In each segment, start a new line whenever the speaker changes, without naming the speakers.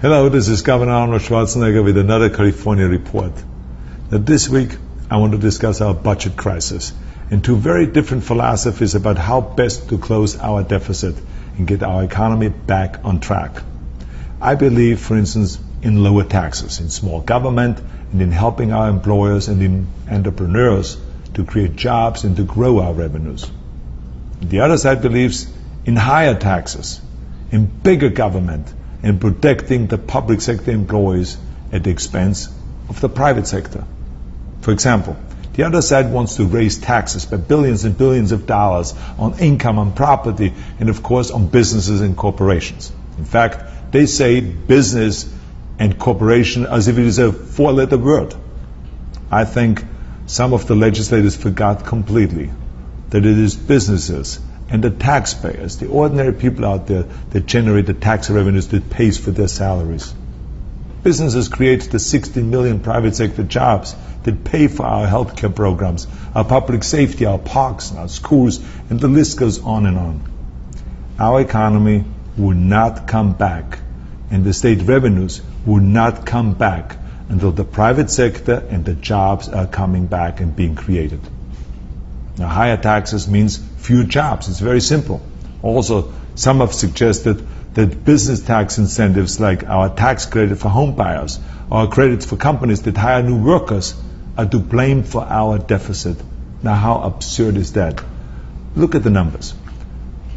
Hello, this is Governor Arnold Schwarzenegger with another California report. Now, this week, I want to discuss our budget crisis and two very different philosophies about how best to close our deficit and get our economy back on track. I believe, for instance, in lower taxes, in small government, and in helping our employers and in entrepreneurs to create jobs and to grow our revenues. The other side believes in higher taxes, in bigger government, and protecting the public sector employees at the expense of the private sector. For example, the other side wants to raise taxes by billions and billions of dollars on income, on property, and of course on businesses and corporations. In fact, they say business and corporation as if it is a four-letter word. I think some of the legislators forgot completely that it is businesses and the taxpayers, the ordinary people out there, that generate the tax revenues that pays for their salaries. Businesses create the 60 million private sector jobs that pay for our healthcare programs, our public safety, our parks, our schools, and the list goes on and on. Our economy will not come back, and the state revenues will not come back until the private sector and the jobs are coming back and being created. Now, higher taxes means fewer jobs. It's very simple. Also, some have suggested that business tax incentives like our tax credit for home buyers or credits for companies that hire new workers are to blame for our deficit. Now, how absurd is that? Look at the numbers.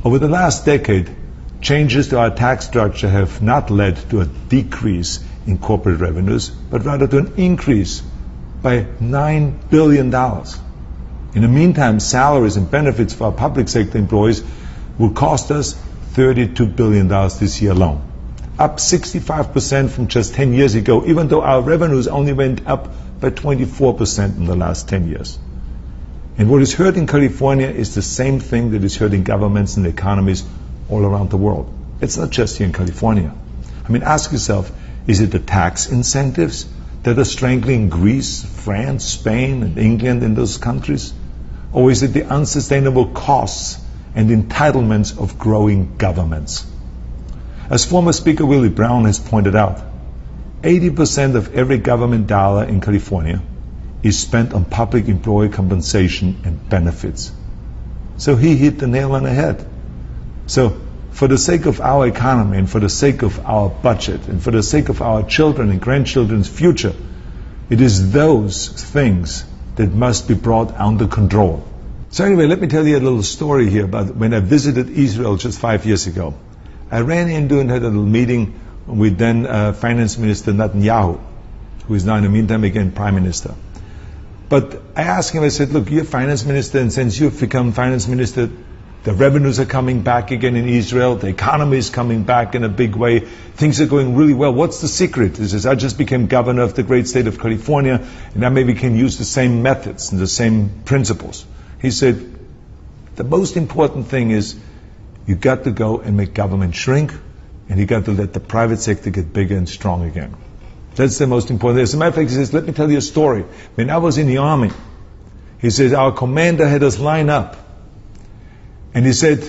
Over the last decade, changes to our tax structure have not led to a decrease in corporate revenues, but rather to an increase by $9 billion. In the meantime, salaries and benefits for our public sector employees will cost us $32 billion this year alone, up 65% from just 10 years ago, even though our revenues only went up by 24% in the last 10 years. And what is hurting California is the same thing that is hurting governments and economies all around the world. It's not just here in California. I mean, ask yourself, is it the tax incentives that are strangling Greece, France, Spain, and England in those countries? Or is it the unsustainable costs and entitlements of growing governments? As former Speaker Willie Brown has pointed out, 80% of every government dollar in California is spent on public employee compensation and benefits. So he hit the nail on the head. So for the sake of our economy and for the sake of our budget and for the sake of our children and grandchildren's future, it is those things that must be brought under control. So anyway, let me tell you a little story here about when I visited Israel just 5 years ago. I ran into and had a little meeting with then Finance Minister Netanyahu, who is now in the meantime again Prime Minister. But I asked him, I said, look, you're Finance Minister, and since you've become Finance Minister, the revenues are coming back again in Israel, the economy is coming back in a big way, things are going really well. What's the secret? He says, I just became governor of the great state of California, and I maybe can use the same methods and the same principles. He said, the most important thing is you got to go and make government shrink, and you got to let the private sector get bigger and strong again. That's the most important thing. As a matter of fact, he says, let me tell you a story. When I was in the army, he says, our commander had us line up, and he said,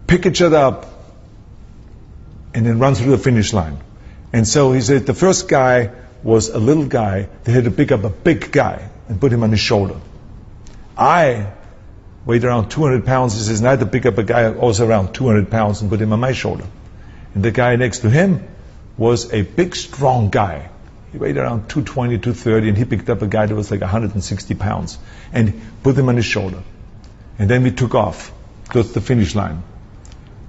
pick each other up and then run through the finish line. And so he said, the first guy was a little guy. They had to pick up a big guy and put him on his shoulder. I weighed around 200 pounds. He says, and I had to pick up a guy also around 200 pounds and put him on my shoulder. And the guy next to him was a big, strong guy. He weighed around 220, 230, and he picked up a guy that was like 160 pounds and put him on his shoulder. And then we took off towards the finish line.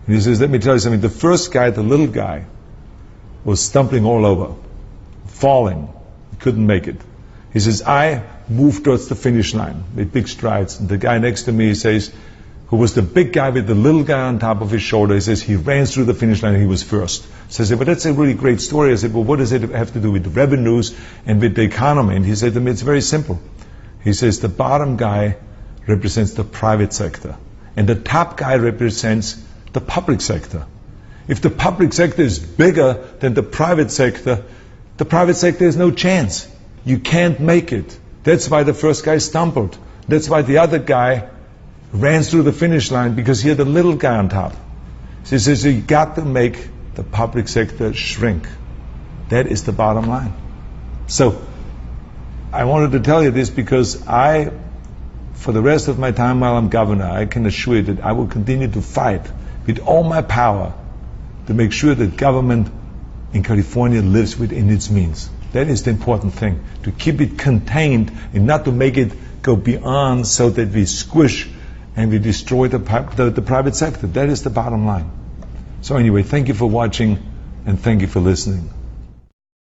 And he says, let me tell you something. The first guy, the little guy, was stumbling all over, falling. He couldn't make it. He says, I moved towards the finish line with big strides. And the guy next to me, he says, who was the big guy with the little guy on top of his shoulder, he says, he ran through the finish line and he was first. So I said, but that's a really great story. I said, well, what does it have to do with the revenues and with the economy? And he said to me, it's very simple. He says, the bottom guy represents the private sector, and the top guy represents the public sector. If the public sector is bigger than the private sector has no chance. You can't make it. That's why the first guy stumbled. That's why the other guy ran through the finish line, because he had a little guy on top. So he says, you got to make the public sector shrink. That is the bottom line. So, I wanted to tell you this because for the rest of my time while I'm governor, I can assure you that I will continue to fight with all my power to make sure that government in California lives within its means. That is the important thing, to keep it contained and not to make it go beyond so that we squish and we destroy the private sector. That is the bottom line. So anyway, thank you for watching and thank you for listening.